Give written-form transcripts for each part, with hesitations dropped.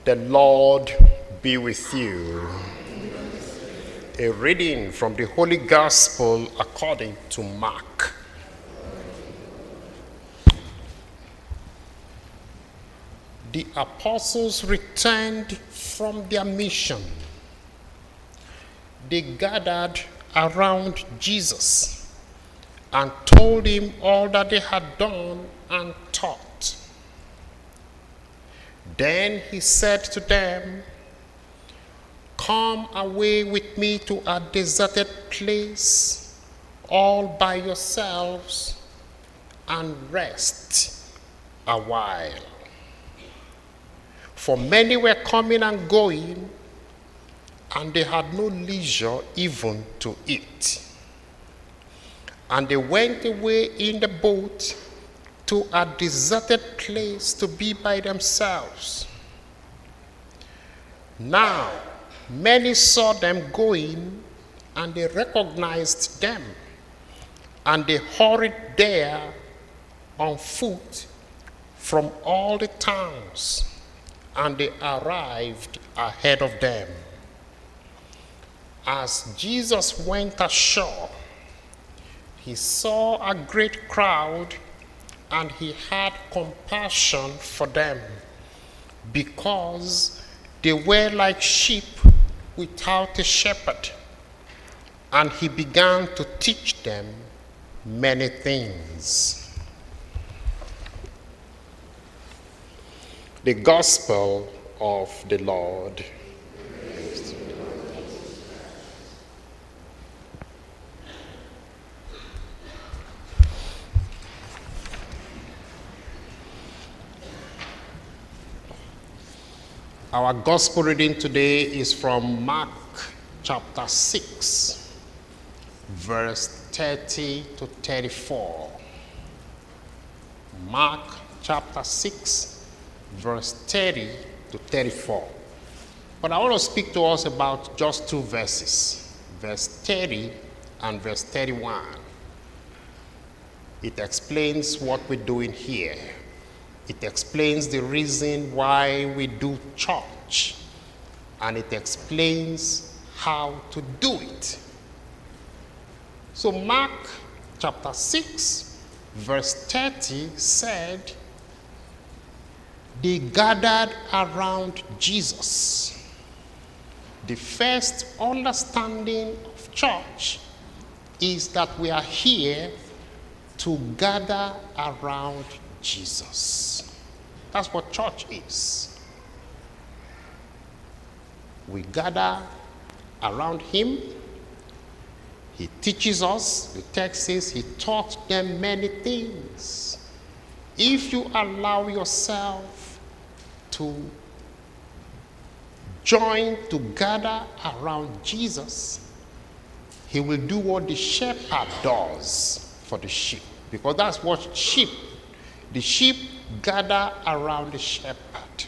The Lord be with you. A reading from the Holy Gospel according to Mark. The apostles returned from their mission. They gathered around Jesus and told him all that they had done and taught. Then he said to them, "Come away with me to a deserted place, all by yourselves, and rest a while." For many were coming and going, and they had no leisure even to eat. And they went away in the boat to a deserted place to be by themselves. Now, many saw them going, and they recognized them, and they hurried there on foot from all the towns, and they arrived ahead of them. As Jesus went ashore, he saw a great crowd, and he had compassion for them, because they were like sheep without a shepherd. And he began to teach them many things. The Gospel of the Lord. Our gospel reading today is from Mark chapter 6, verse 30 to 34. Mark chapter 6, verse 30 to 34. But I want to speak to us about just two verses, verse 30 and verse 31. It explains what we're doing here. It explains the reason why we do church, and it explains how to do it. So Mark chapter 6, verse 30 said, they gathered around Jesus. The first understanding of church is that we are here to gather around Jesus. That's what church is. We gather around him. He teaches us. The text says he taught them many things. If you allow yourself to join to gather around Jesus, he will do what the shepherd does for the sheep, because that's what the sheep gather around the shepherd.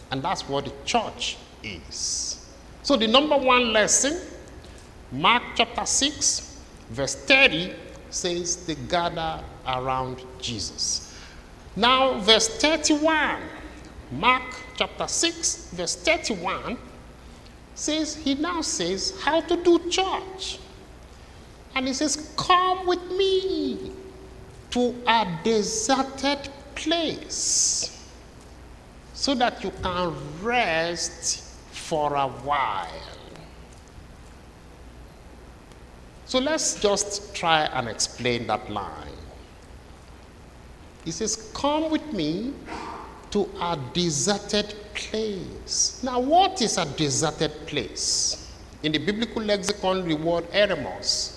And that's what the church is. So the number one lesson, Mark chapter 6, verse 30, says they gather around Jesus. Now verse 31, Mark chapter 6, verse 31, he now says how to do church. And he says, come with me to a deserted place so that you can rest for a while. So let's just try and explain that line. He says, come with me to a deserted place. Now, what is a deserted place? In the biblical lexicon, the word eremos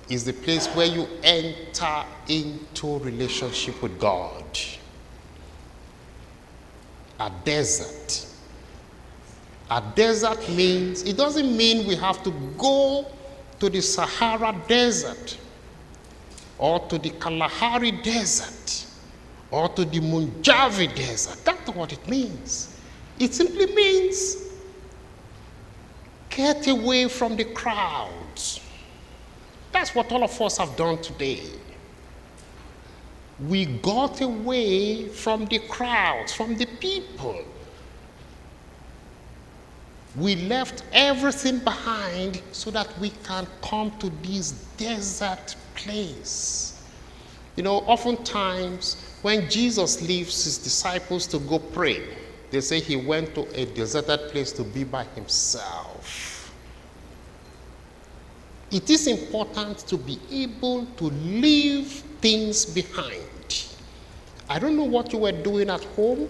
is the place where you enter into relationship with God. A desert. A desert means, it doesn't mean we have to go to the Sahara Desert or to the Kalahari Desert or to the Mojave Desert. That's not what it means. It simply means get away from the crowds. That's what all of us have done today. We got away from the crowds, from the people. We left everything behind so that we can come to this desert place. You know, oftentimes when Jesus leaves his disciples to go pray, they say he went to a deserted place to be by himself. It is important to be able to leave things behind. I don't know what you were doing at home.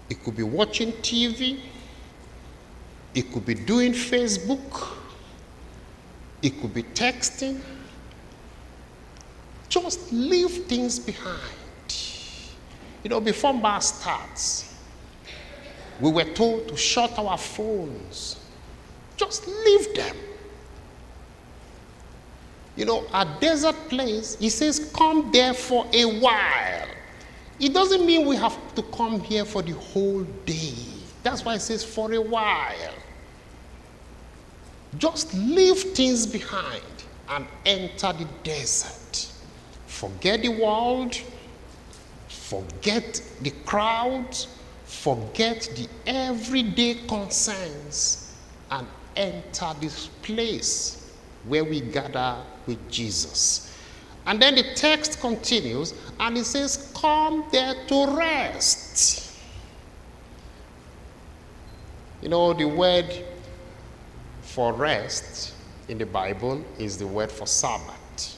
It could be watching TV. It could be doing Facebook. It could be texting. Just leave things behind. You know, before Mass starts, we were told to shut our phones. Just leave them. You know, a desert place, he says, come there for a while. It doesn't mean we have to come here for the whole day. That's why it says for a while. Just leave things behind and enter the desert. Forget the world. Forget the crowds. Forget the everyday concerns and enter this place where we gather with Jesus. And then the text continues and it says, come there to rest. You know, the word for rest in the Bible is the word for Sabbath.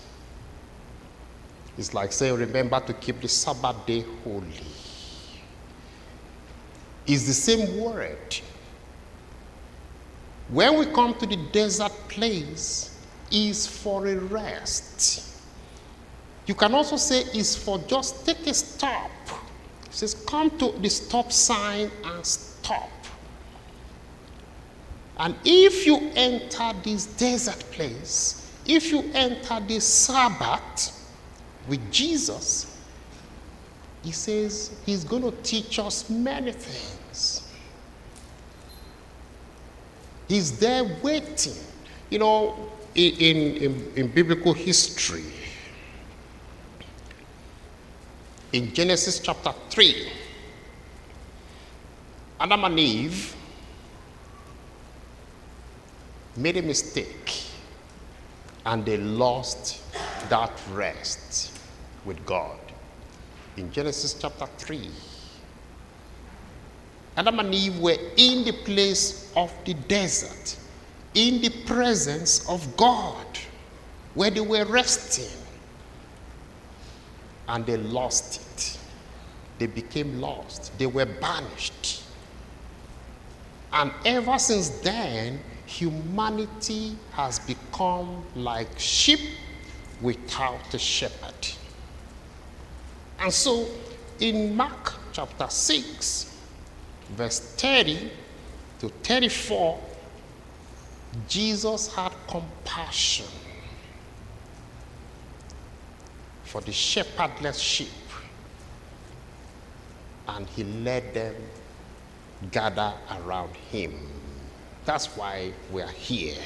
It's like saying, remember to keep the Sabbath day holy. It's the same word. When we come to the desert place, is for a rest. You can also say is for just take a stop. It says come to the stop sign and stop. And if you enter this desert place, if you enter this Sabbath with Jesus, he says he's going to teach us many things. He's there waiting. You know, in biblical history, in Genesis chapter 3, Adam and Eve made a mistake and they lost that rest with God. In Genesis chapter 3, Adam and Eve were in the place of the desert, in the presence of God, where they were resting. And they lost it. They became lost. They were banished. And ever since then, humanity has become like sheep without a shepherd. And so, in Mark chapter 6, verse 30 to 34, Jesus had compassion for the shepherdless sheep, and he let them gather around him. That's why we are here.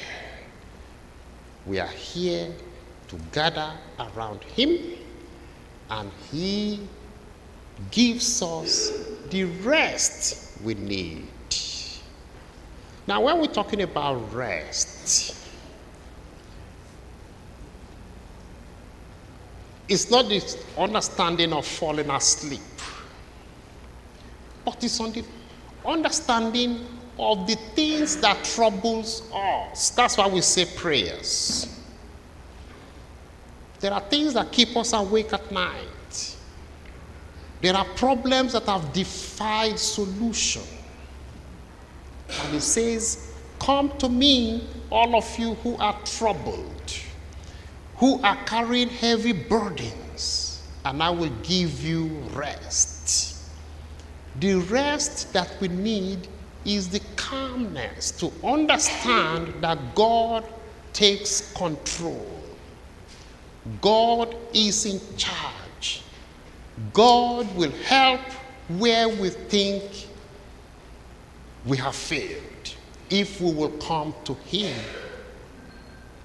We are here to gather around him, and he gives us the rest we need. Now, when we're talking about rest, it's not the understanding of falling asleep, but it's on the understanding of the things that troubles us. That's why we say prayers. There are things that keep us awake at night. There are problems that have defied solution. And he says, come to me, all of you who are troubled, who are carrying heavy burdens, and I will give you rest. The rest that we need is the calmness to understand that God takes control. God is in charge. God will help where we think we have failed, if we will come to him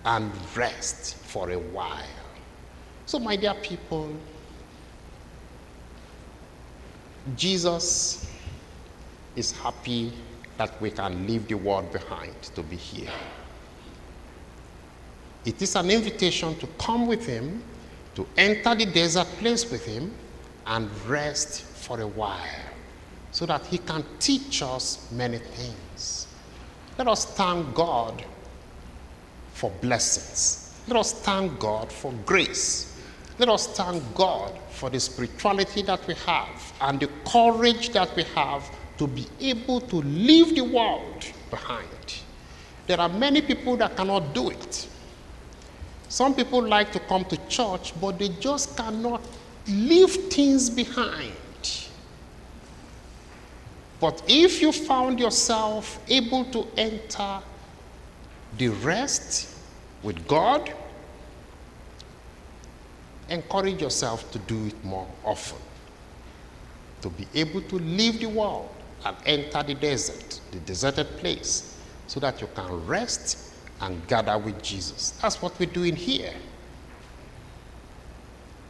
and rest for a while. So, my dear people, Jesus is happy that we can leave the world behind to be here. It is an invitation to come with him, to enter the desert place with him, and rest for a while, so that he can teach us many things. Let us thank God for blessings. Let us thank God for grace. Let us thank God for the spirituality that we have and the courage that we have to be able to leave the world behind. There are many people that cannot do it. Some people like to come to church, but they just cannot leave things behind. But if you found yourself able to enter the rest with God, encourage yourself to do it more often. To be able to leave the world and enter the desert, the deserted place, so that you can rest and gather with Jesus. That's what we're doing here.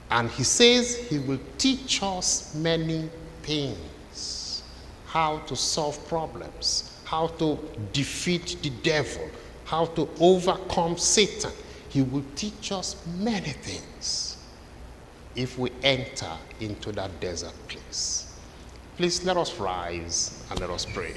And he says he will teach us many things. How to solve problems, how to defeat the devil, how to overcome Satan. He will teach us many things if we enter into that desert place. Please let us rise and let us pray.